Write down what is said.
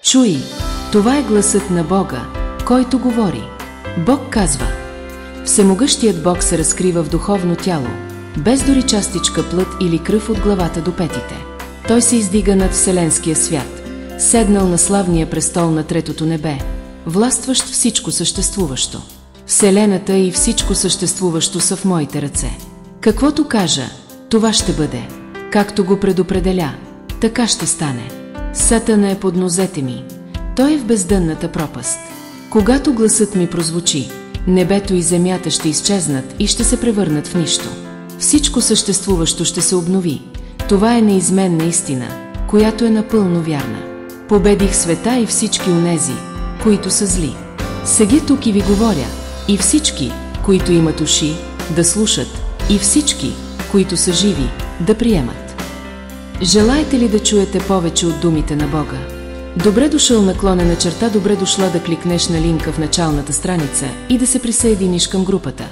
Чуй, това е гласът на Бога, който говори. Бог казва: Всемогъщият Бог се разкрива в духовно тяло, без дори частичка плът или кръв от главата до петите. Той се издига над вселенския свят, седнал на славния престол на третото небе, властващ всичко съществуващо. Вселената и всичко съществуващо са в моите ръце. Каквото кажа, това ще бъде. Както го предопределя, така ще стане. Сатана е под нозете ми. Той е в бездънната пропаст. Когато гласът ми прозвучи, небето и земята ще изчезнат и ще се превърнат в нищо. Всичко съществуващо ще се обнови. Това е неизменна истина, която е напълно вярна. Победих света и всички онези, които са зли. Сега тук и ви говоря, и всички, които имат уши, да слушат, и всички, които са живи, да приемат. Желаете ли да чуете повече от думите на Бога? Добре дошъл / добре дошла да кликнеш на линка в началната страница и да се присъединиш към групата.